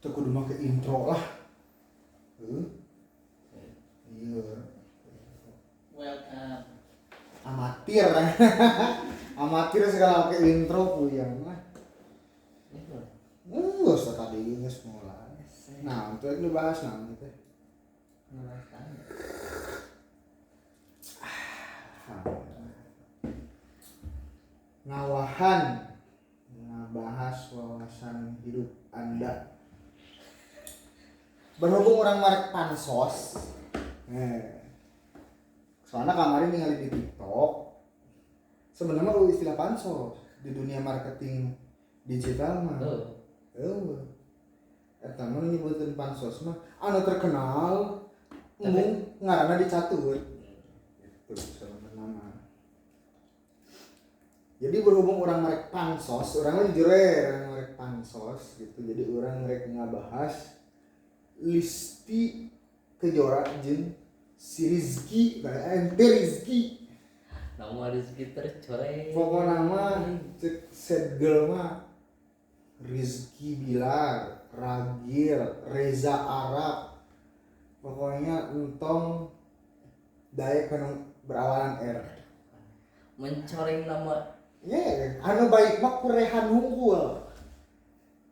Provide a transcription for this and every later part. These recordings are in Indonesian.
Tuh kudu make intro lah. Iya. Welcome. Amatir. Amatir segala pakai intro puyang lah. Enggak usah tadi geus mulai. Nah, untuk itu bahas naon teh. Ngawahan ngebahas wawasan hidup Anda. Berhubung orang marek pansos. Soalnya kemarin ningali di TikTok. Sebenarnya lu istilah pansos di dunia marketing digital mah. Eta mah nyebutkeun pansos mah anu terkenal umum ngaranna dicatur. Itu sebenarnya. Jadi berhubung orang merek pansos, orang jujur orang merek pansos gitu. Jadi orang merek ngabahas Listi Kejora jeung si Rizky, ente Rizky. Nama Rizky tercoreng. Pokoknya mah cek sad girl mah Rizky Bilar, Ragil, Reza Arab. Pokoknya entong daek kanu berawalan R. Mencoreng nama. Anu baik mah kurehan hungkul.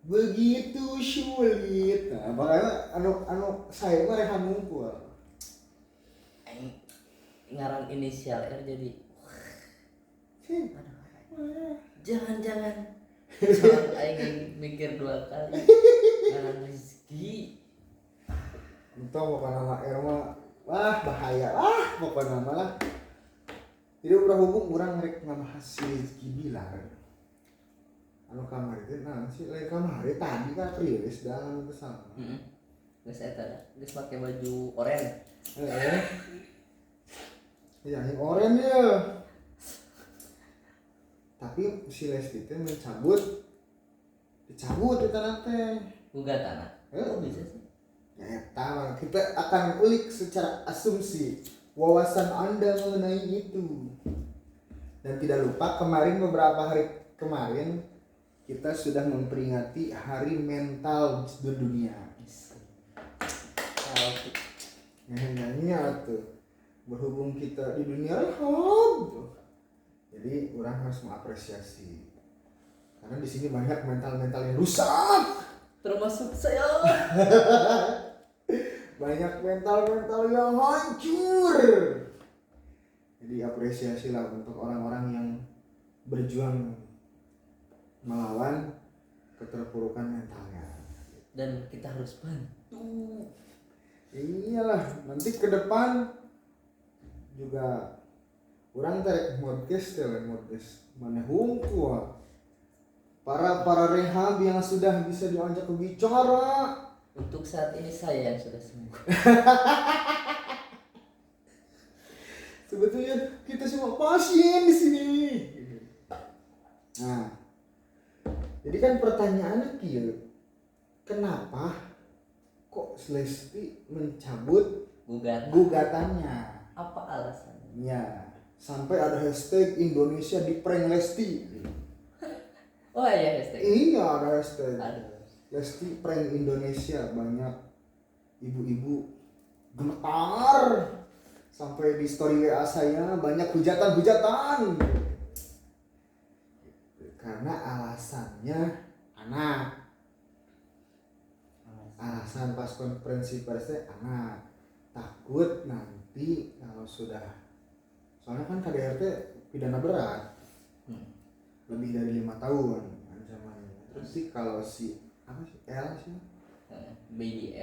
Begitu sulit. Nah, makanya anu saya mah rehan hungkul. Ngaran inisial R jadi. Jangan. Soal aing mikir 2 kali. Ngaran Rizky. Entong pokoknya nama R mah wah bahaya lah pokoknya nama lah. Jadi udah hubung orang rek ngebahas si Rizky Bilar. Anu kamari teh naon sih? Lain kamari tadi kan rilis dan kesana. Geus eta da. Geus make baju oranye. Ya yang oranye ya. Tapi si Lesti teh dicabut eta teh. Gugatan. Kok bisa sih? Ya eta kita akan ulik secara asumsi wawasan Anda mengenai itu. Dan tidak lupa beberapa hari kemarin kita sudah memperingati Hari Mental Dunia. Nyanyinya tuh berhubung kita di dunia rehab, jadi orang harus mengapresiasi karena di sini banyak mental yang rusak, Termasuk saya. banyak mental yang hancur. Jadi apresiasilah untuk orang-orang yang berjuang melawan keterpurukan mentalnya. Dan kita harus bantu. Iyalah, nanti ke depan juga orang tarik modcast mana hungkul para rehab yang sudah bisa diajak berbicara. Untuk saat ini saya yang sudah sembuh. Sebetulnya kita semua pasien di sini. Nah, jadi kan pertanyaannya kieu, kenapa kok Lesti mencabut gugatannya? Apa alasannya? Ya, sampai ada hashtag Indonesia di prank Lesti. Oh iya hashtag. Iya ada hashtag. Aduh. Lesti prank Indonesia, banyak ibu-ibu gemetar. Sampai di story WA saya banyak hujatan. Karena alasannya anak. Alasan pas konferensi persnya anak. Takut nanti kalau sudah, soalnya kan KDRT pidana berat. Lebih dari 5 tahun ancamannya. Terus sih kalau si L sih Baby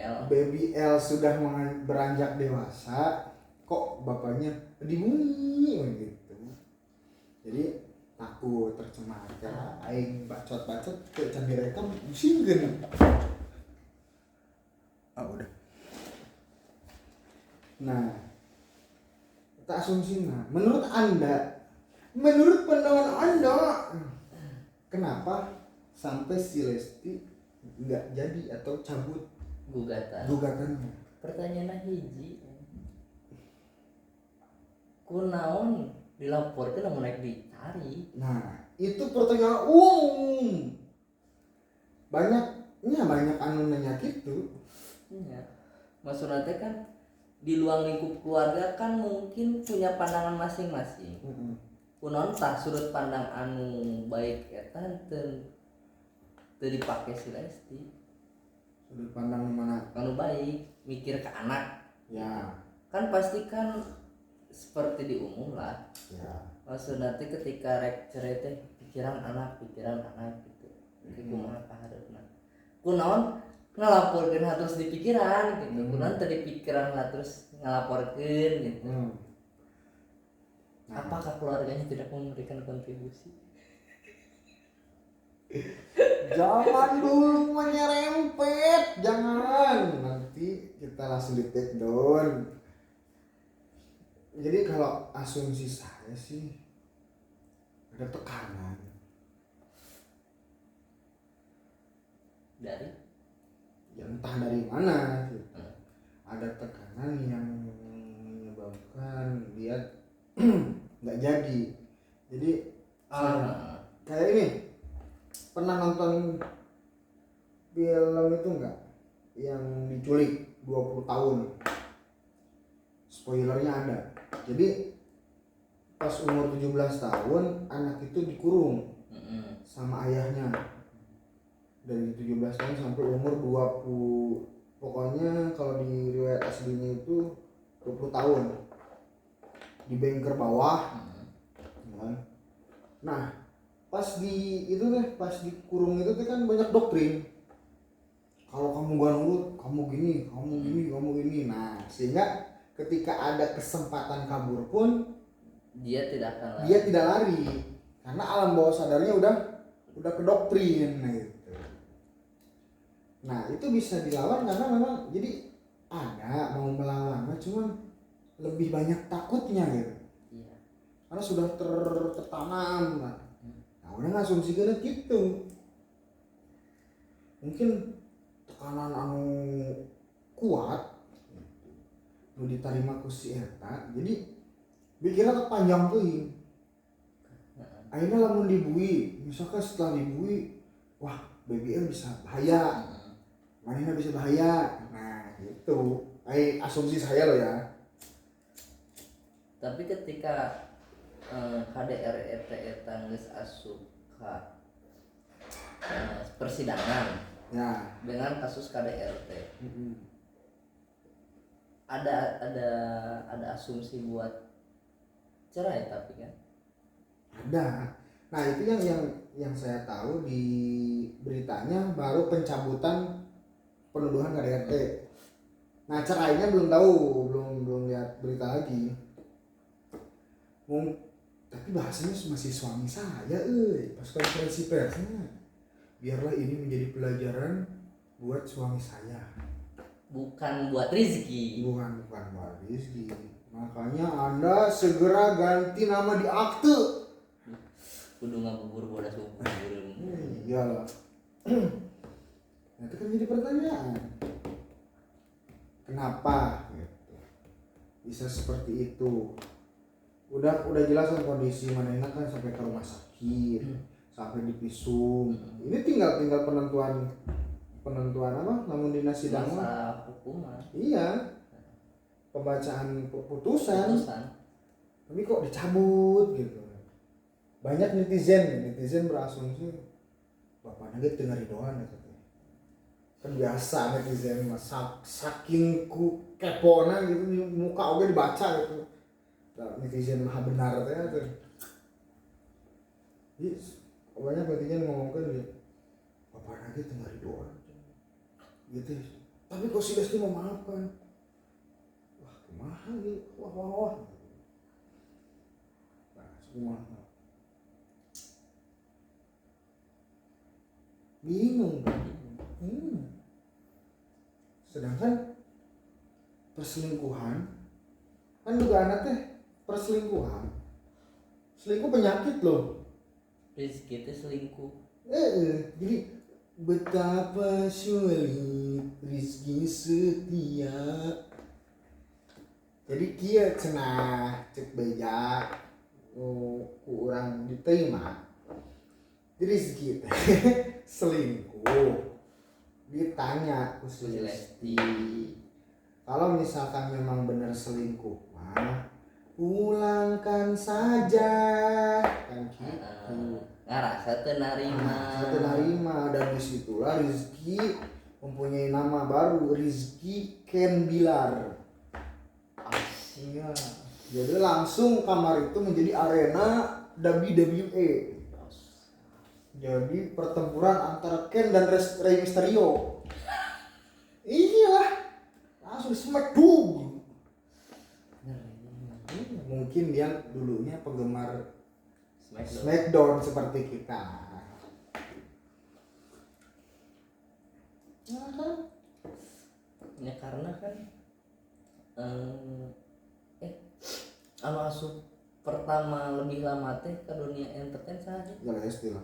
L sudah beranjak dewasa, kok bapaknya dibunyi gitu. Jadi takut tercemar karena aing bacot ke can direkam singgeun. Udah. Nah, kita asumsinya menurut pandangan Anda, kenapa sampai si Lesti nggak jadi atau cabut gugatannya? Pertanyaan hiji. Kunaon dilaporkan namun naik dicari. Nah, itu pertanyaan umum. Banyak Ya banyak anu nanya gitu. Iya. Maksudnya teh kan di luar lingkup keluarga kan mungkin punya pandangan masing-masing. Kunaon tah sudut pandang anu baik eta teu dipake si Lesti. Sudut pandang mana? Anu baik mikir ke anak. Ya. Kan pasti kan seperti di umum lah. Ya. Maksudnya teh ketika rek cerai teh pikiran anak gitu. Kumaha kahareupna. Kunaon ngalaporkeun terus di pikiran gitu. Kunaon teu di pikiran terus ngalaporkeun gitu. Apakah keluarganya tidak memberikan kontribusi? Jangan dulu menyerempet, jangan. Nanti kita langsung di take down. Jadi kalau asumsi saya sih ada tekanan Dari ya entah dari mana gitu. Ada tekanan yang menyebabkan dia nggak jadi. Kayak ini pernah nonton film itu nggak yang diculik 20 tahun, spoilernya ada. Jadi pas umur 17 tahun anak itu dikurung sama ayahnya dari 17 tahun sampai umur 20, pokoknya kalau di riwayat aslinya itu 20 tahun di bengker bawah kan. Nah pas dikurung itu tuh kan banyak doktrin, kalau kamu gak nurut kamu gini. Nah sehingga ketika ada kesempatan kabur pun dia tidak akan dia tidak lari karena alam bawah sadarnya udah kedoktrin gitu. Nah itu bisa dilawan karena memang jadi ada mau melawan cuman lebih banyak takutnya gitu. Iya. Karena sudah tertanam. Nah orang ngasumsikan gitu. Mungkin tekanan anu kuat nu diterima ku si eta jadi pikiran panjang teuing. Akhirnya lamun dibui, misalkan setelah dibui, wah BBM bisa bahaya, manehna bisa bahaya. Nah gitu, asumsi saya loh ya. Tapi ketika KDRT eta geus asup ka persidangan Ya. dengan kasus KDRT, ada asumsi buat cerai tapi kan Ada. Nah itu yang saya tahu di beritanya baru pencabutan penuduhan KDRT. Nah cerainya belum tahu, belum lihat berita lagi. Tapi bahasanya masih suami saya, pas konferensi persnya. Biarlah ini menjadi pelajaran buat suami saya. bukan buat Rizky. Bukan buat Rizky. Makanya Anda segera ganti nama di akte. Kudu ngabubur bodas bubur. Iyalah. Nah, itu kan jadi pertanyaan. Kenapa gitu bisa seperti itu? Udah jelas kan kondisi mana kan sampai ke rumah sakit, sampai dipisum. Ini tinggal penentuan apa? Namun dinas sidang masa hukuman. Iya. Pembacaan putusan. Tapi kok dicabut gitu. Banyak netizen berasumsi bapaknya gitu ngari doang gitu. Kan biasa netizen saking kepona gitu muka oge dibaca gitu. Netizen mah benar teh tuh. Jadi banyak netizen ngomongkan gitu. Bapaknya gitu ngari doang. Gitu. Tapi kok si Lesti memaafkan. Wah, kumaha gitu. Wah. Nah, kumaha. Bingung kan? Sedangkan perselingkuhan kan juga anak teh perselingkuhan. Selingkuh penyakit loh. Rizky itu selingkuh. Jadi betapa sulit Rizky setia. Jadi kia cenah cek beja ku urang diterima. Rizky selingkuh ditanya ku Si si Lesti. kalau misalkan memang benar selingkuh mah pulangkan saja kan gitu. Ngarasa teu narima. Satu narima dan disitulah Rizky mempunyai nama baru, Rizky Ken Bilar. Iya. Jadi langsung kamar itu menjadi arena WWE. Jadi pertempuran antara Ken dan Rey Mysterio. Iya. Langsung smackdown. Mungkin dia dulunya penggemar Smackdown seperti kita. Ya kan? Ya karena kan anu asup pertama lebih lama teh ke dunia entertain saja. Ya Lesti lah.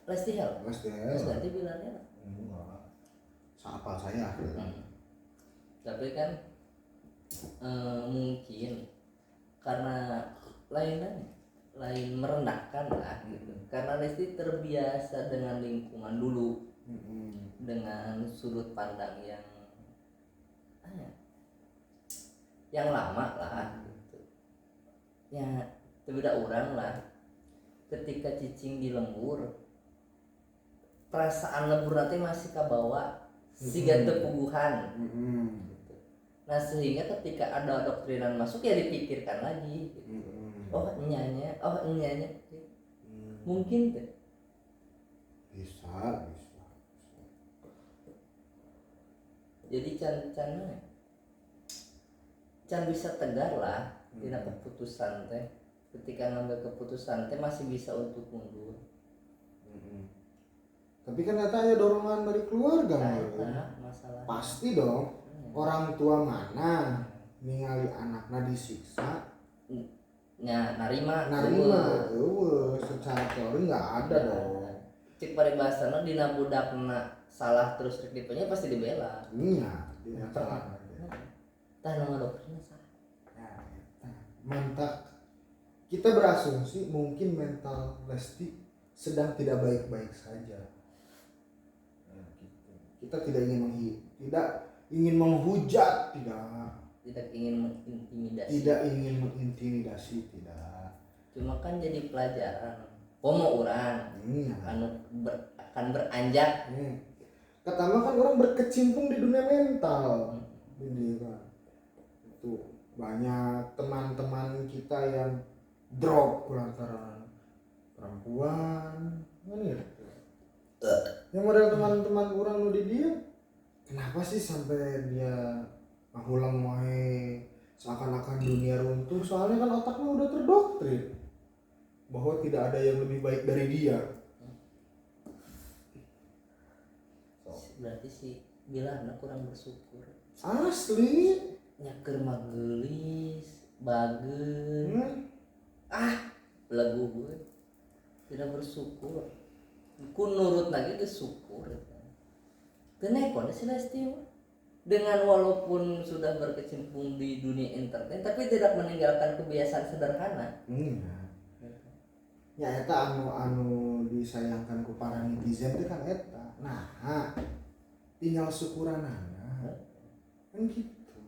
Lesti Hel. Lesti Terus lah. ganti bilangnya. Enggak. Siapa saya? Tapi kan mungkin karena lain merendahkan lah gitu. Karena Lesti terbiasa dengan lingkungan dulu, dengan sudut pandang yang lama lah gitu. Ya tidak orang lah ketika cicing di lembur perasaan lembur nanti masih kabawa siga tepuguhan gitu. Nah sehingga ketika ada doktrinan masuk ya dipikirkan lagi gitu. Oh enyanya gitu. Mungkin tuh Bisa. jadi can bisa tegar lah tidak keputusan teh. Ketika ngambil keputusan teh masih bisa untuk mundur. Tapi kan katanya dorongan dari keluarga Masalah pasti dong. Orang tua mana ningali anaknya disiksa narima secara teori nggak ada dong. cik paribasana dina budakna salah terus rek dipunya pasti dibela. Iya salah. Tah nama dokternya salah. Mantap. Kita berasumsi mungkin mental Lesti sedang tidak baik-baik saja. Kita tidak ingin menghujat, tidak ingin mengintimidasi. Tidak ingin mengintimidasi, tidak. Cuma kan jadi pelajaran. Pomo orang akan beranjak. Pertama kan orang berkecimpung di dunia mental. Ini kan. Itu banyak teman-teman kita yang drop lantaran perempuan. Mana ya? Yang model teman-teman orang nu di dia kenapa sih sampai dia mahulang wae seakan-akan dunia runtuh, soalnya kan otaknya udah terdoktrin bahwa tidak ada yang lebih baik dari dia. Berarti sih bila anak kurang bersyukur Asli nyaker magelis bageun lagu gue tidak bersyukur ku nurut lagi ke syukur kenapa si Lesti dengan walaupun sudah berkecimpung di dunia entertain tapi tidak meninggalkan kebiasaan sederhana. Ya eta anu disayangkan ku para netizen itu kan eta. Nah, tinggal syukuranana. Kan gitu.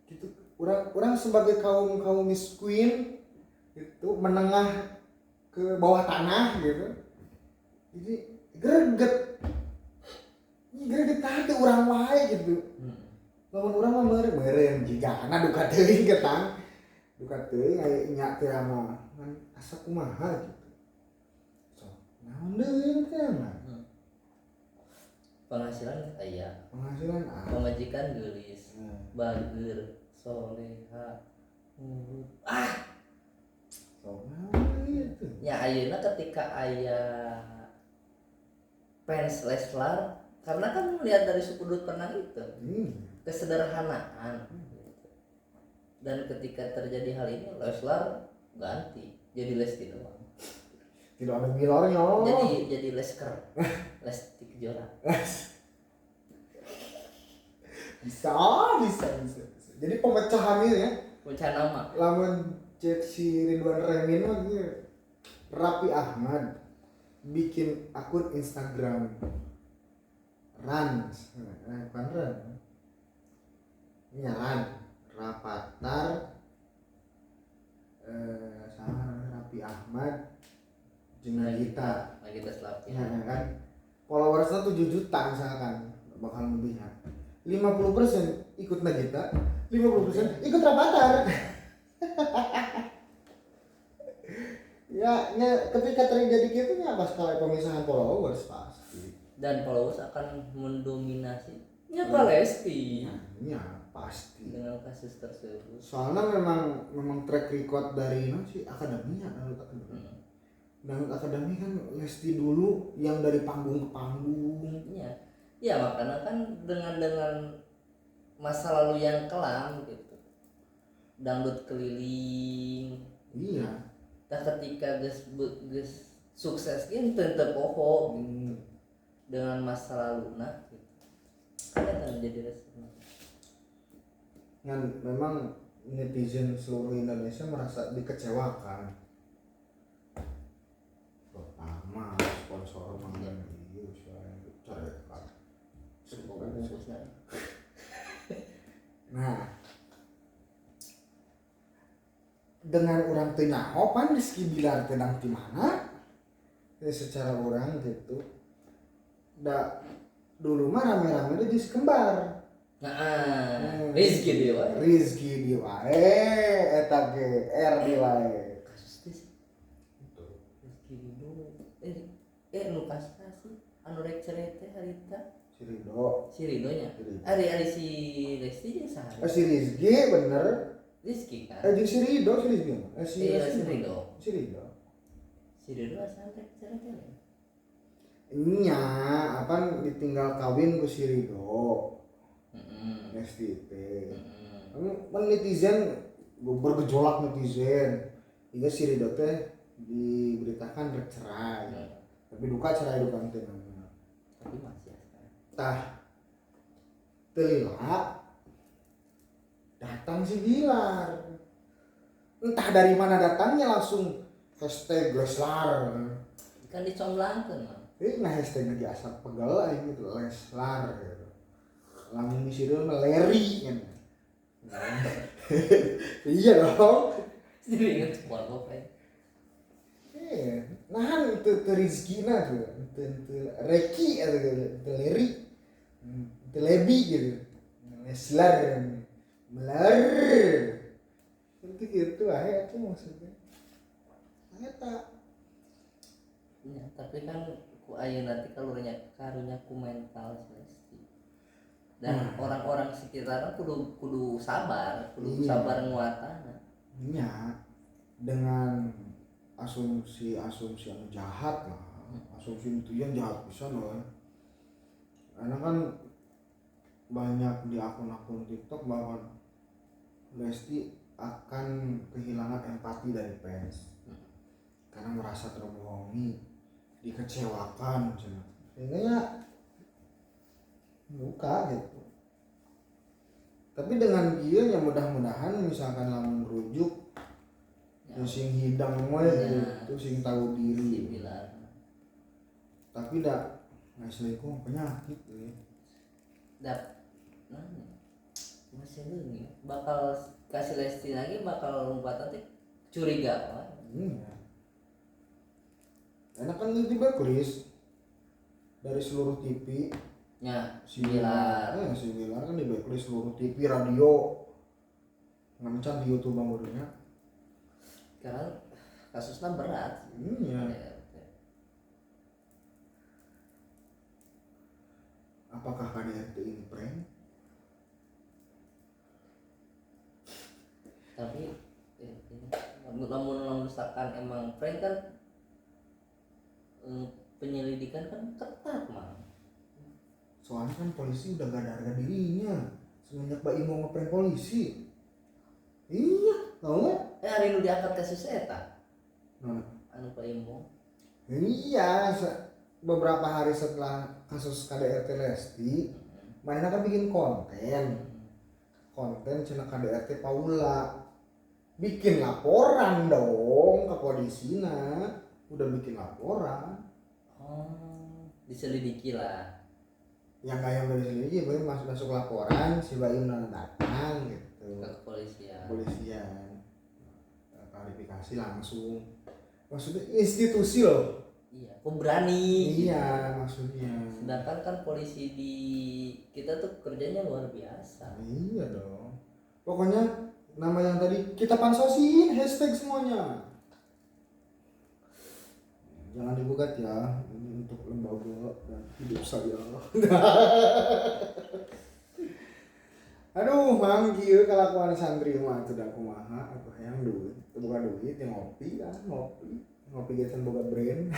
Gitu. Orang sebagai kaum miskin itu menengah ke bawah tanah gitu. Jadi greget tadi orang wae gitu. Lamun urang mah meureun jiga kana duka teuing ketang. Duka teuing aya nya teh mah asa kumaha gitu. So, naon deui teh mah? Penghasilan aya. Penghasilan Pemajikan geulis. Bageur, soleha, nurut. So, naon gitu. Ya ayeuna ketika aya fans Leslar karena kan melihat dari sudut pandang itu kesederhanaan dan ketika terjadi hal ini Leslar ganti jadi Lesti doang tidak ada milornya jadi Lesker Lesti Kejora bisa jadi pemecahan ini ya pecah nama lamun cek si Ridwan Remin mah gitu Raffi Ahmad bikin akun Instagram Ran, bukan Ran. Iya Ran, Rapatar, sama Raffi Ahmad, jeung Nagita. Nagita Slavina. Ya kan, followersnya 7 juta misalkan, bakal lebih ya. 50% ikut Nagita, 50% ikut Rapatar. ya ketika terjadi gitu ya pas kalau pemisahan followers pasti. Dan followers akan mendominasi Lesti. Ya pasti. Dengan kasus tersebut. Soalnya memang track record dari si akademi ya, Dangdut Akademi. Dangdut Akademi kan Lesti dulu yang dari panggung ke panggung. Iya. Ya makanya kan dengan masa lalu yang kelam gitu. Dangdut keliling. Iya. Nah ketika geus sukses gitu teu poho dengan masa lalu gitu. Kan menjadi respon. Kan memang netizen seluruh Indonesia merasa dikecewakan. Pertama sponsor mangan ieu corekan. Nah, dengan orang teu nyaho pan Rizky Bilar tenang di mana? Ya secara orang gitu. Da dulu mah rame-rame di kembar. Rizky Dewa. Rizky Dewa. Eta ge R di wae. Kasus teh Rizky Dewa. Nu kasih anu rek cerita harita. Si Rido nya. Ari si Lesti jeung saha? Si Rizky bener. Rizky kan. Si Rido, si Rizky. Si Rido. Si Rido. Si Rido asal rek cerita. Nya, apa ditinggal kawin ku si Rido. Lesti teh. Kan netizen bergejolak netizen. Hingga si Rido teh diberitakan rek cerai. Tapi duka cerai duka teh namanya. Tapi masih sekarang. Tah telila datang si Bilar. Entah dari mana datangnya langsung hashtag Leslar. Kan dicomblangkeun mah. Nah hashtagnya biasa pegel ini Leslar gitu. Lamun misiril meleri kan. Iya dong. Jadi ingat SpongeBob ya. Nah itu Rizkina tuh, itu Reki atau itu Leri, itu Lebi gitu, Leslar, melar, itu gitu aja tuh maksudnya. Eta. Ya, tapi kan ku ayeuna nanti karunya ku mental Lesti. Dan orang-orang sekitar kudu sabar, sabar nguatana. Iya. Dengan asumsi yang jahat lah, asumsi itu yang jahat bisa loh. Karena kan banyak di akun-akun TikTok bahwa Lesti akan kehilangan empati dari fans karena merasa terbohongi, dikecewakan, sehingga ya luka gitu. Tapi dengan dia ya mudah-mudahan misalkan lamun rujuk sing hidang mah gitu, sing tahu diri. Tapi dah selingkuh penyakit ya. Masih leungit. Bakal kasih Lesti lagi bakal lompat nanti curiga kan. Enak kan tiba Chris dari seluruh TV. Ya, Si Bilar kan di backlist seluruh TV, radio, ngancan di YouTube bangunnya. Karena kasusnya berat. Iya. Apakah KDRT ini prank? Tapi namun misalkan emang prank kan penyelidikan kan ketat mah. Soalnya kan polisi udah gak ada harga dirinya semenjak Mbak Imo ngeprank polisi. Iya, tau gak? Hari ini diangkat kasus eta. Anu Pak Imo. Iya, beberapa hari setelah kasus KDRT Lesti, mereka kan bikin konten cina KDRT Paula, bikin laporan dong ke polisi. Udah bikin laporan. Diselidiki lah. yang kayak dari sini baru masuk laporan si Bayu datang gitu ke kepolisian. Klarifikasi langsung, maksudnya institusi loh. Iya, kok berani? Iya, maksudnya. Sedangkan kan polisi di kita tuh kerjanya luar biasa. Iya dong. Pokoknya nama yang tadi kita pansosin hashtag semuanya. Jangan digugat ya, ini untuk lembaga dan hidup saya. Aduh, manggil kelakuan santri mah teu da kumaha atuh hayang duit, teu boga duit yang ngopi kan, ngopi geus boga brand.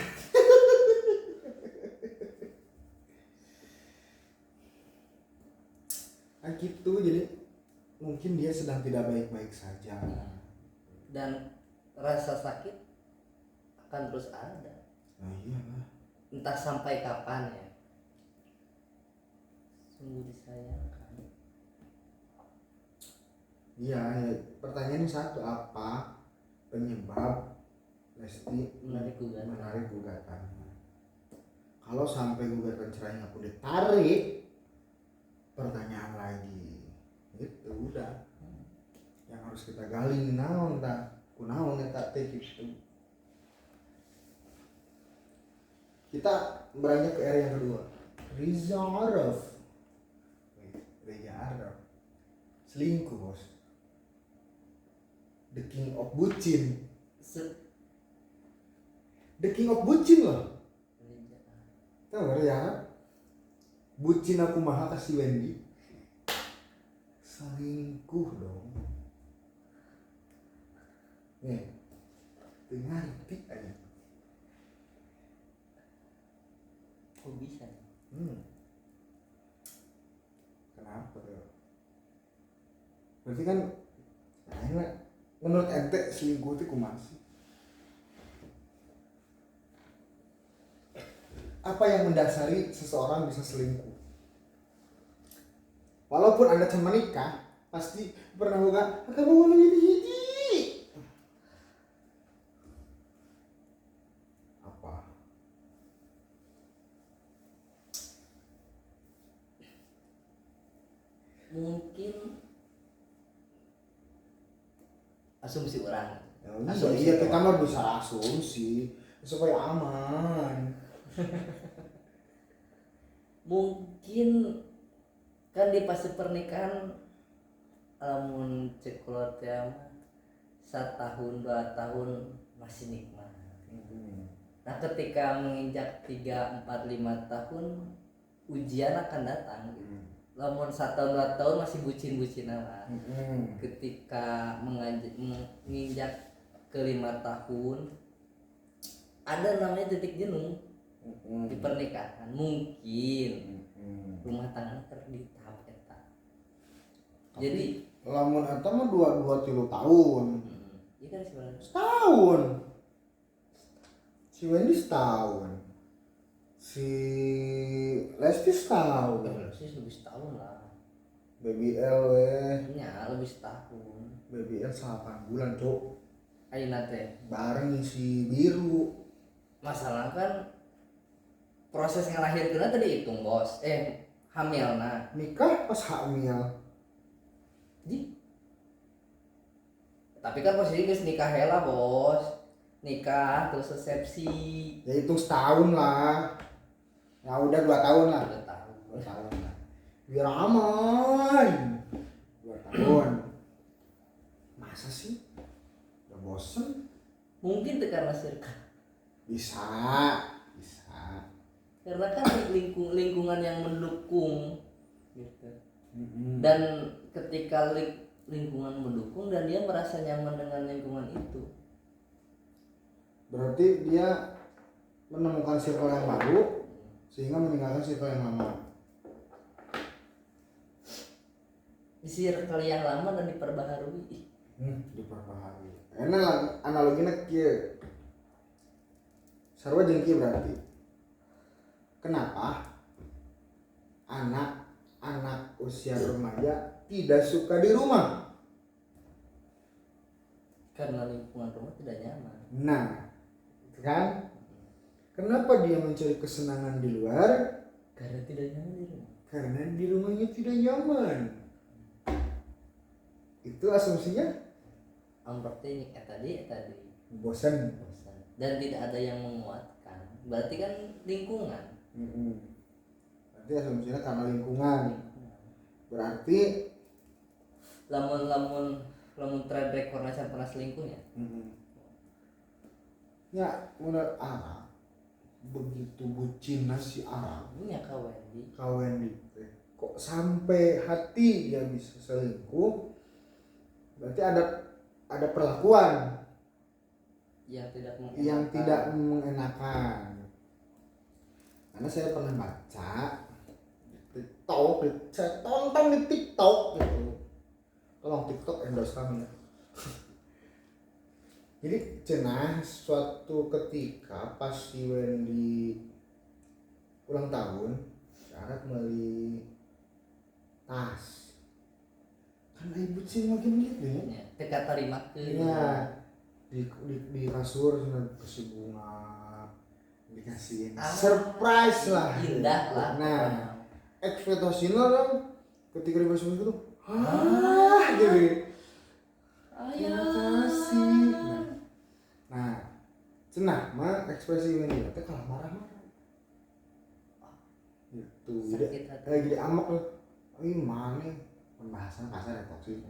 Nah gitu, jadi mungkin dia sedang tidak baik-baik saja. Dan rasa sakit akan terus ada. Nah iyalah. Entah sampai kapan ya. Sungguh disayangkan. Iya, ya, pertanyaannya satu, apa penyebab Lesti Menarik gugatan? Kalau sampai gugatan cerainya pun ditarik, pertanyaan lagi, itu udah yang harus kita gali naon tak kunaon eta teh gitu. Kita beranjak ke era yang kedua, Reza Araf selingkuh bos, the king of bucin loh. Tahu gak ya? Bucin aku maha kasih Wendy. Selingkuh dong. Nih, dengar tik aja. Kok bisa? Kenapa tuh? Berarti kan, nah, menurut ente selingkuh itu kumaha sih? Apa yang mendasari seseorang bisa selingkuh? Walaupun Anda cuma menikah, pasti pernah boga kamu mau hiji. Apa? Mungkin asumsi orang. Iya, kita mah bisa asumsi supaya aman. Mungkin kan di fase pernikahan lamun ceklot ya 1 tahun 2 tahun masih nikmat. Nah ketika menginjak 3, 4, 5 tahun ujian akan datang. Lamun 1 tahun 2 tahun masih bucin lah. Ketika menginjak ke 5 tahun ada namanya titik jenuh di pernikahan. Mungkin rumah tangga di tahap eta. Jadi lamun eta mah 2-3 tahun. Iya kan sebenarnya. Setahun. Si Wendy setahun. Si Lesti setahun. Sih lebih setahun lah. Baby L Ya lebih setahun. Baby L 8 bulan cok. Ayeuna teh Bareng si Biru. masalah kan proses ngelahirkeunna tadi hitung bos. Hamilna Nikah pas hamil. Tapi kan posisi geus nikah heula bos. Nikah terus resepsi. Ya hitung setahun lah. Ya udah 2 tahun lah. 2 tahun. 2 tahun lah. Biar aman. 2 tahun. Masa sih? Udah bosen? Mungkin teu karena circle. Bisa. Karena kan lingkungan yang mendukung gitu. Dan ketika lingkungan mendukung dan dia merasa nyaman dengan lingkungan itu, berarti dia menemukan circle yang baru sehingga meninggalkan circle yang lama. di circle yang lama dan diperbaharui. Diperbaharui. Enak analoginya kieu. Sarua jeung kieu berarti. Kenapa anak usia remaja tidak suka di rumah? Karena lingkungan rumah tidak nyaman. Nah, kan? Kenapa dia mencari kesenangan di luar? Karena tidak nyaman di rumah. Karena di rumahnya tidak nyaman. Itu asumsinya Amroknya tadi bosan. bosan dan tidak ada yang menguatkan. Berarti kan lingkungan. Berarti asumsinya karena lingkungan. Berarti lamun trade recordnya saya pernah selingkuh ya. Ya menurut Arab begitu bucinnya si Arab Punya kawan kawan itu kok sampai hati dia bisa selingkuh, berarti ada perlakuan yang tidak yang tidak mengenakan. Karena saya pernah baca di TikTok, saya tonton di TikTok gitu. Tolong TikTok endorse kami ya. Jadi cenah suatu ketika pas si Wendy ulang tahun, syarat beli tas. Kan ibu sih makin gitu ya. teka terima ke Iya. Di kasur kasih bunga, dikasih surprise lah. Indah lah. Nah, ekspektasinya kan ketika dikasih itu, jadi terima kasih. Nah, cenah mah ekspresi ini teh kalah marah-marah. Gitu. Sakit hati. Jadi amak loh. Ini mana pembahasan kasar ya toksik.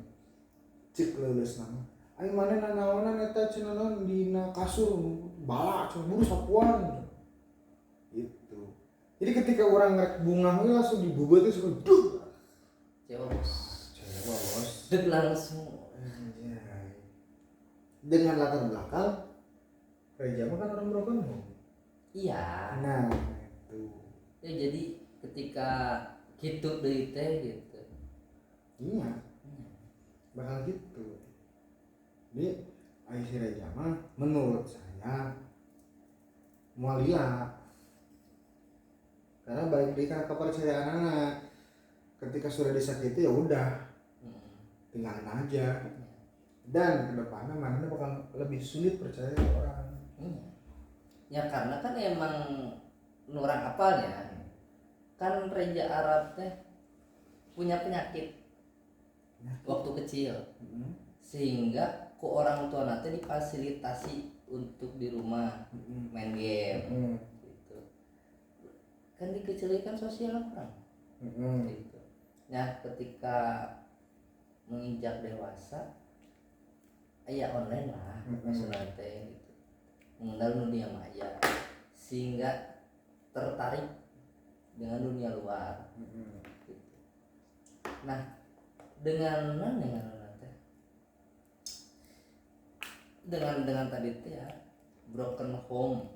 Cik lulus nama. Ayo mana nanaonan eta cenah naon dina kasur bala cenah buru sapuan. Gitu. Jadi ketika orang ngerek bunga itu langsung dibubut itu suka duh. Cewek bos. Cewek bos. Dek langsung. Anjay. Dengan latar belakang Reja mah kan orang broken home. Iya. Nah, itu. Ya jadi ketika gitu deui teh gitu. Iya. Bakal gitu. Jadi Aisyah Reja mah menurut saya mualia. Karena balik lagi ke kepercayaan anak. Ketika sudah disakiti ya udah, tinggalin aja. Dan kedepannya mana bakal lebih sulit percaya ke orang. Ya karena kan emang nurang apalnya kan Reja Arab teh punya penyakit waktu kecil sehingga ku orang tua nanti difasilitasi untuk di rumah main game gitu. Kan dikecilkan sosial orang gitu. Nah ketika menginjak dewasa ya online lah maksudnya teh gitu, mengenal dunia maya sehingga tertarik dengan dunia luar gitu. Nah dengan tadi teh ya broken home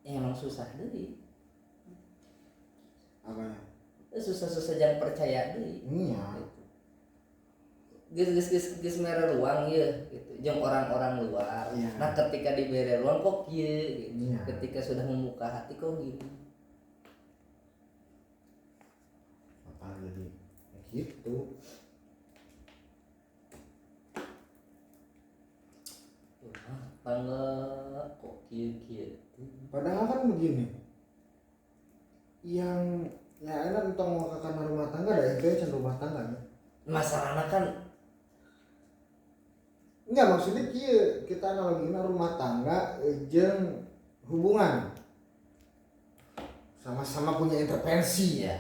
emang susah deh Apanya? susah jangan percaya deh Iya. Geus mere ruang ya gitu jeung orang-orang luar. Iya. Nah ketika diberi ruang kok kieu gitu. Iya. Ketika sudah membuka hati kok gini. Bakal jadi gitu. Bangga kok kieu. Padahal kan begini. Yang ya enak untuk mengatakan rumah tangga ada itu cenderung rumah tangga ya. Masalahnya kan Enggak maksudnya kita analoginya rumah tangga jeung hubungan sama-sama punya intervensi ya.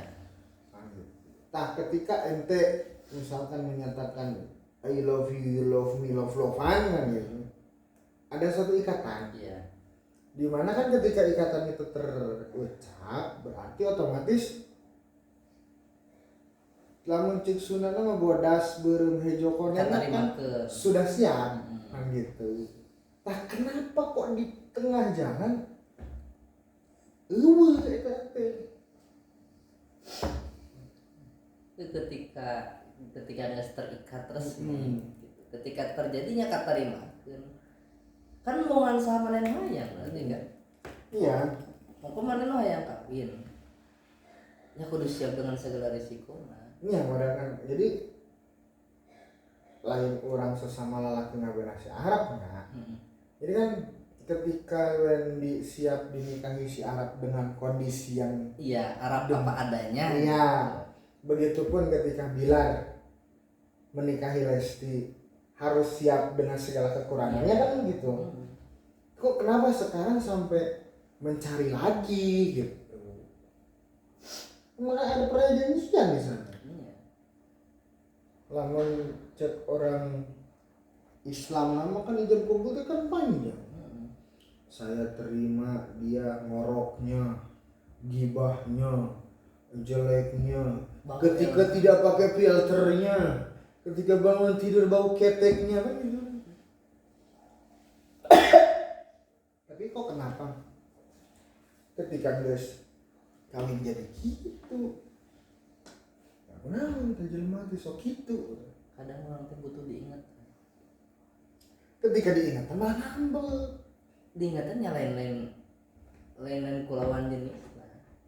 Nah ketika ente misalkan menyatakan I love you, you love me, love-lovean kan gitu, ada satu ikatan. Iya. Dimana kan ketika ikatan itu terucap berarti otomatis lamun cik sunana mah bodas beureum hejo konena kan sudah siap kan gitu. Tah kenapa kok di tengah jalan eueuh eta teh. Ketika ada terikat resmi gitu. Ketika terjadinya kata rimakeun kan hubungan sama maneh hayang berarti kan. Iya. Mongko maneh hayang kawin. Ya kudu siap dengan segala risikonya. Iya, padahal kan jadi lain orang sesama lelaki ngabena si Arab enggak. Jadi kan ketika Wendy siap dinikahi si Arab dengan kondisi yang iya Arab apa adanya. iya, begitupun ketika Bilar menikahi Lesti harus siap dengan segala kekurangannya kan gitu. Kok kenapa sekarang sampai mencari lagi gitu? Malah ada perjanjian di sana. Iya. Lamun cek orang Islam nama kan ijab kabul itu kan panjang. Saya terima dia ngoroknya, gibahnya, jeleknya, ketika tidak pakai filternya, ketika bangun tidur bau keteknya kan gitu. Tapi kok kenapa ketika guys kawin jadi gitu? Ya kenapa kita jelema teh sok gitu? Kadang orang teh butuh diingat. Ketika diingat malah nambel. Diingatnya lain kulawan jenis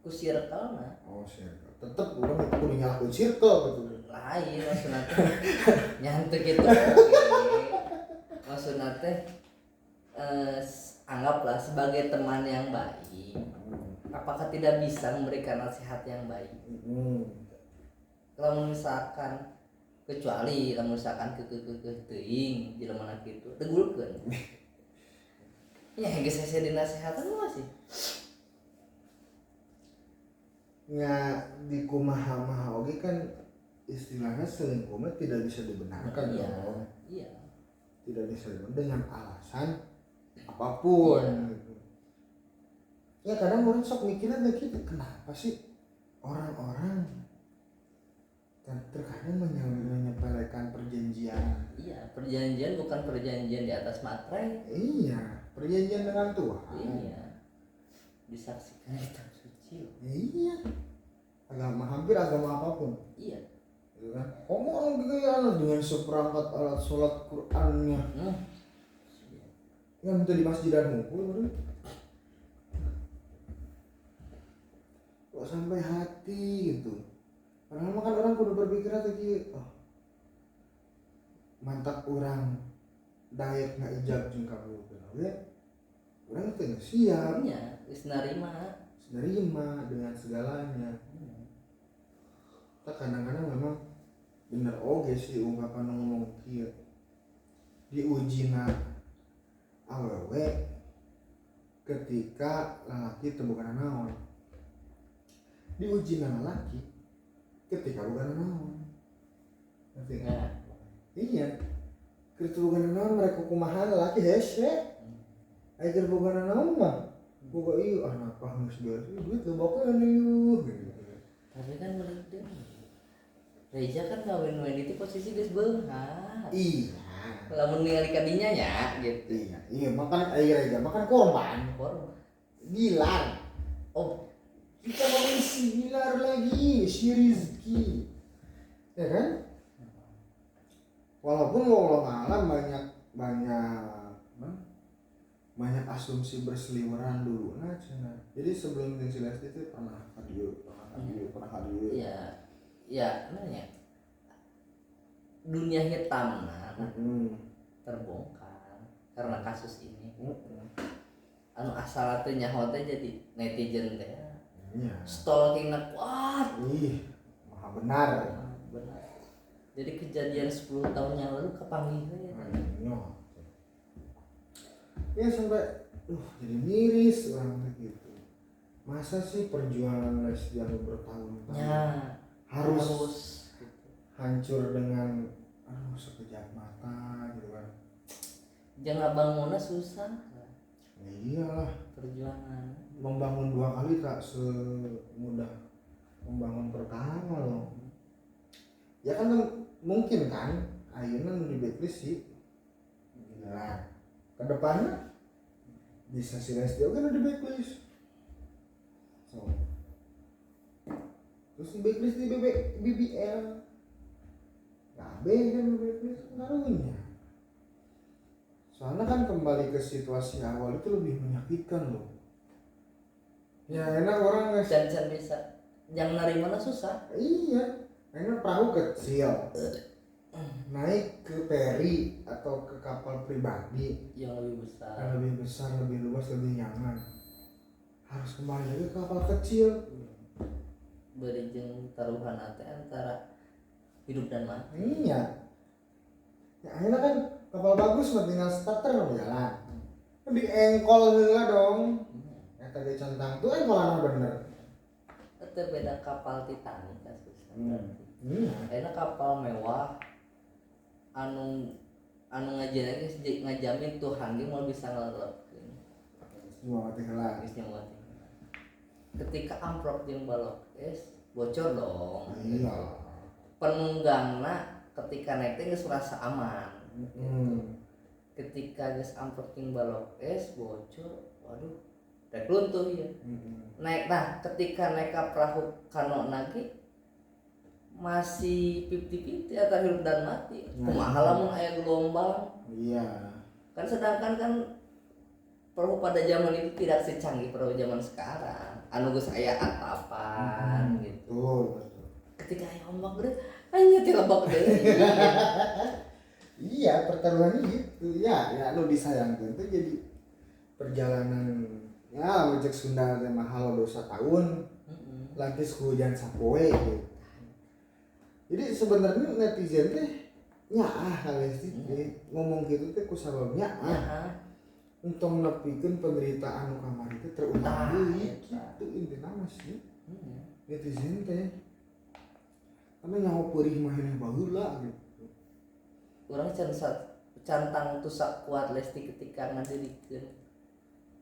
ku circle nah. Oh circle, tetep orang itu kudu nyalakan circle gitu. Lain maksudnya teh nyantek gitu. Maksudnya teh anggaplah sebagai teman yang baik. Apakah tidak bisa memberikan nasihat yang baik? Kalau misalkan kecuali kalau misalkan teuing jelema kitu tegulkeun. Ya geus saya dinasehatan masih. Ya di kumaha-maha oge kan istilahnya selingkuh mah tidak bisa dibenarkan Iya. dong. Iya. Tidak bisa dengan alasan apapun gitu. Ya kadang orang sok mikirnya gitu, kenapa sih orang-orang terkadang menyepelekan perjanjian. Iya, perjanjian bukan perjanjian di atas materai. Iya, perjanjian dengan Tuhan. Iya. Disaksikan di kitab suci. Iya. Hampir agama apapun. Iya. Gitu kan? Ngomong gaya dengan seperangkat alat sholat Qur'annya. Yang minta di masjidan mukul. Kok sampai hati gitu. Padahal kan orang kudu berpikir tadi, oh, mantap orang dayak nggak ijab jeung kabul ya. Orang itu nggak siap. Iya, wis narima Dengan segalanya. Kita kadang-kadang memang bener oge sih ungkapan ngomong kieu. Diujina awewe ketika lalaki teu boga naon. Diujina lalaki ketika boga naon. Ngerti nggak? Nah, Iya. Ketika boga naon mereka kumaha lalaki hese. Ayeuna boga naon mah boga ieu anak geus beres duit teu bokeun ieu gitu. tapi kan mereka Reza kan kawin itu posisi geus beunghar. Iya. Lamun ningali ka dinya nya gitu. Iya makan aja makan korban Bilar. Oh, Kita ngomongin si Bilar lagi, si Rizky, ya kan? Walaupun walau alam banyak asumsi berseliweran dulu, nah cina. Jadi sebelum si Lesti itu pernah hadir. iya. Ya, nanya. Dunia hitam terbongkar karena kasus ini. Anu asal teh nyaho teh jadi netizen teh. Iya. Stalkingna kuat. Ih, maha benar. Benar. Jadi kejadian 10 tahun yang lalu kepanggih ya. Ya sampai jadi miris orang gitu. Masa sih perjuangan Lesti yang bertahun-tahun harus hancur dengan sekejap mata gitu kan. Jangan bangunnya susah. Ya iyalah, Perjuangan membangun 2 kali tak semudah membangun pertama loh. Ya kan mungkin kan ayeuna nu di backlist sih. Nah, kedepannya bisa si Lesti oke nu di backlist. So. Terus di backlist di BBL. Kabeh kan di backlist ngaruhnya. Soalnya kan kembali ke situasi awal itu lebih menyakitkan loh. Ya enak orang nggak dan bisa yang narimana susah. Iya, enak perahu kecil. naik ke peri atau ke kapal pribadi yang lebih besar. yang lebih besar, lebih luas, lebih nyaman, harus kembali lagi ke kapal kecil. Berijeng taruhan ate antara hidup dan mati. Iya. Ya akhirnya kan kapal bagus mah tinggal starter jalan. Di engkol heula dong. Eta ge centang tuh engkolan bener. Itu beda kapal Titanic kasusnya. Iya. Enak kapal mewah anu ngajamin Tuhan dia mau bisa ngelelepkeun. Semua mati heula. Geus nyawa. Ketika amplop jeung balok es bocor dong. Iya. Penunggangna ketika naik teh geus merasa aman. Ketika geus amplop jeung balok es bocor, waduh, rek luntuh ya. Naik ketika naik ka perahu kano lagi masih 50-50 antara hidup dan mati. Kumaha lamun aya gelombang. Iya. Kan sedangkan kan perahu pada zaman itu tidak secanggih perahu zaman sekarang. Anu geus aya atapan gitu. Betul. Ketika aya ombak gede, anya teh lebak deui. Iya, pertaruhannya gitu. Ya lu disayangkan tuh jadi perjalanan ya ojek Sunda teh mahal dosa tahun. Lantis hujan sapoe gitu. Jadi sebenarnya netizen teh nyaah sih ngomong gitu teh ku sababnya untuk nepikeun penderitaan nu kamari teh terungkap deui kitu intina mah sih. Netizen teh karena nyaho peurih mah heneh baheula gitu. Urang cantang tusak kuat Lesti ketika ngadirikeun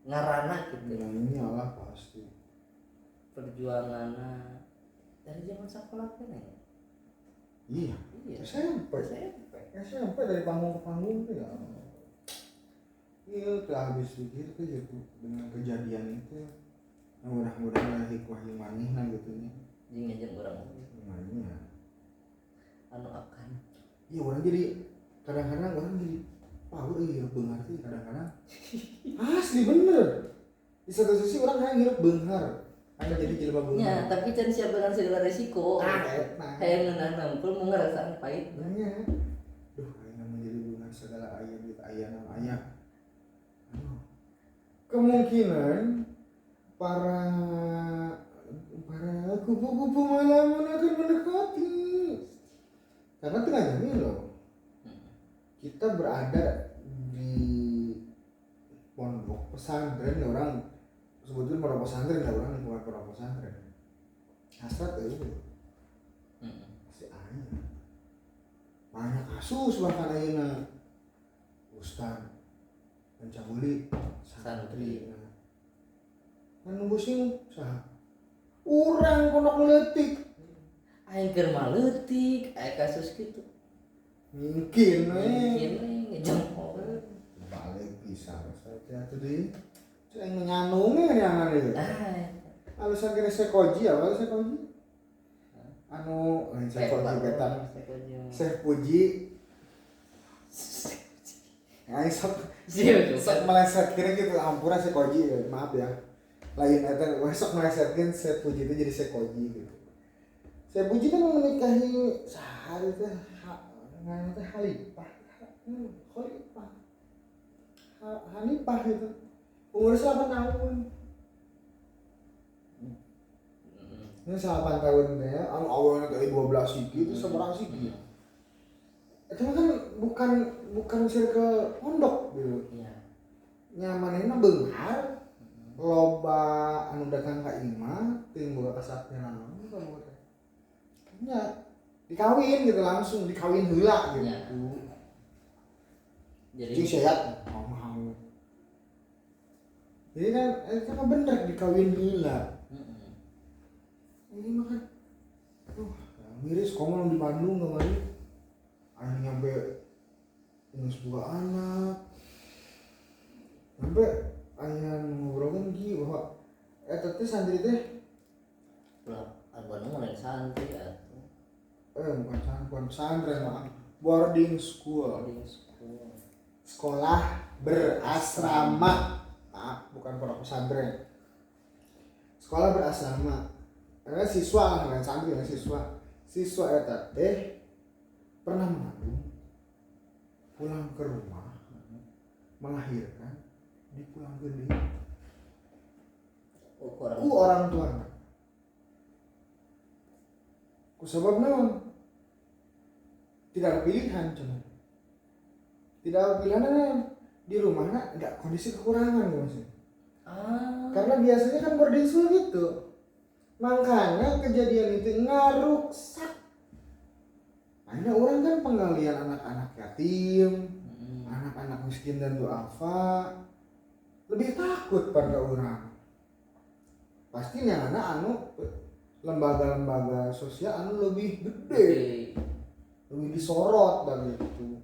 ngarana gitu. Ini lah pasti. Perjuanganna dari zaman sekolah kan ya. Iya. SMP dari panggung ke panggung tuh ya. Iya, telah habis pikir tuh gitu dengan kejadian itu. Nah, mudah-mudahan hikmah yang manis lah gitu nya. Jeung ngajeng urang. Iya. Anu akan. Iya, orang jadi kadang-kadang orang jadi power hirup beunghar sih kadang-kadang. Asli bener. Di satu sisi orang hanya hirup beunghar. Ada jadi jelema beunghar. Ya, tapi can siap dengan segala resiko. Eta. Hayang ngeunah-nampul mun ngarasaan pahit. Nanya. Duh, ayeuna menjadi beunghar segala aya duit aya nama aya. Kemungkinan para kupu-kupu malam akan mendekati. Karena tengah jamin loh. Kita berada di pondok pesantren orang sebetulnya pondok pesantren lah orang bukan pondok pesantren. Hasrat itu. Masih ada. Banyak kasus bahkan ayeuna ustaz mencabuli santri. Kan nunggu sing saha? Urang pondok leutik. Aing keur maleutik, aya kasus kitu. Mungkin ngejempol. Balik bisa saja tadi. Saya nyanung nyangan itu. Alasan kira sekoji apa sekoji? Anu sekoji ketan. Syekh Puji. Aing sok melesetkeun gitu hampura sekoji, maaf ya. Lain eta sok melesetkeun Syekh Puji itu jadi sekoji gitu. Syekh Puji kan menikahi sahari teh namanya Khalifah. Hanifah itu umur 8 tahun. Ini 8 tahun ya, awalnya dari 12 siki itu seberang siki. Itu kan bukan circle pondok gitu. Iya. Nyamannya beunghar, loba anu datang ka imah, teuing boga kasaktian naon kamu teh. Ya, dikawin gitu langsung dikawin heula gitu. Ya. Jadi sehat mau. Jadi kan itu kan bener dikawin heula. Ini mah kan miris komo di Bandung kemarin. Aing nyampe geus boga anak. Sampai aya ngobrolkeun ki bahwa eta teh santri teh Bandung mulai santri atuh. Bukan pesantren mah, boarding school. Sekolah berasrama. Bukan pondok pesantren. Sekolah berasrama. Karena siswa lah, santri lah siswa. Siswa eta teh pernah mengandung, pulang ke rumah, melahirkan, dipulangkeun deui ku orang tuana. Ku sebab naon? Tidak ada pilihan cuman. Tidak ada pilihan naon? Di rumahnya ada kondisi kekurangan maksudnya. Karena biasanya kan boarding school gitu. Makanya kejadian itu ngaruksak. Akhirnya orang kan penggalian anak-anak yatim, anak-anak miskin dan duafa lebih takut pada orang. Pastinya anak lembaga-lembaga sosial lebih gede, lebih disorot dan itu.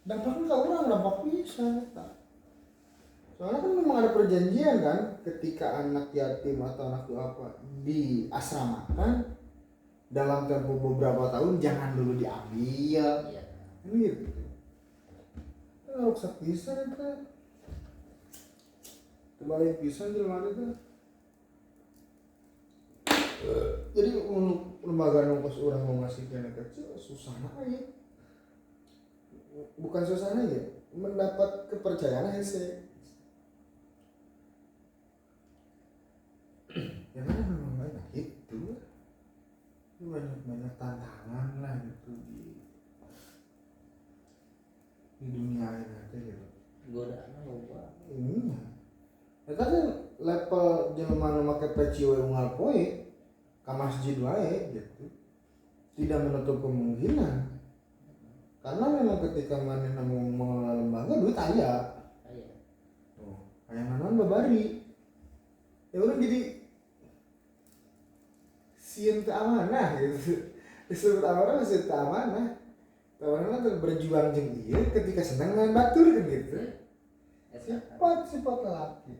Dampaknya ke orang dampak bisa. Soalnya kan memang ada perjanjian kan, ketika anak yatim atau anak duafa diasramakan dalam tempo beberapa tahun jangan dulu diambil. Iya. Gitu. Rusak pisan itu. Kembali pisan jelema itu. Jadi untuk lembaga nongkos orang mau ngasih ke anak kecil susah aja. Bukan susah aja, mendapat kepercayaan hese. Ya kan memang banyak itu. Banyak tantangan lah gitu di dunia ini gitu. Godaan loba. Ininya. Ya kan level jelema nu make peci we unggal poe ka masjid wae gitu. Tidak menutup kemungkinan. Karena memang ketika manehna mau mengelola lembaga duit aya. Oh, aya naon babari. Ya urang jadi sieun teu amanah gitu. Disebut amanah masih teu amanah. Tawarna berjuang jeung ieu ketika senang ngan batur kan gitu. Sifat lelaki.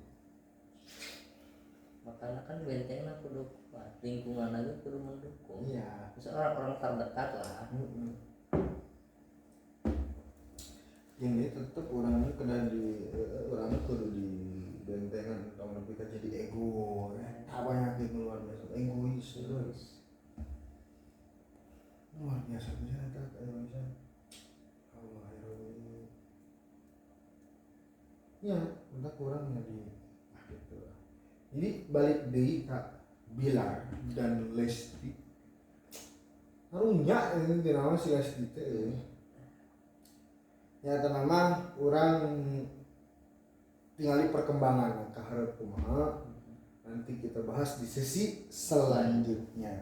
Makanya kan bentengna kudu kuat, lingkungan aja kudu mendukung. Iya. Misalnya orang terdekat lah. Jadi tetap orangnya kena orangnya kudu di bentengan atau kita jadi ego ya. Apa yang luar biasa egois. Luar biasa bisa bisa. Allah ya kita kurang di gitu. Jadi balik deui ka Bilar dan Lesti. Harunya ini dinaon si Lesti teh. Ya nama orang tinggali perkembangan kaharep kumaha nanti kita bahas di sesi selanjutnya.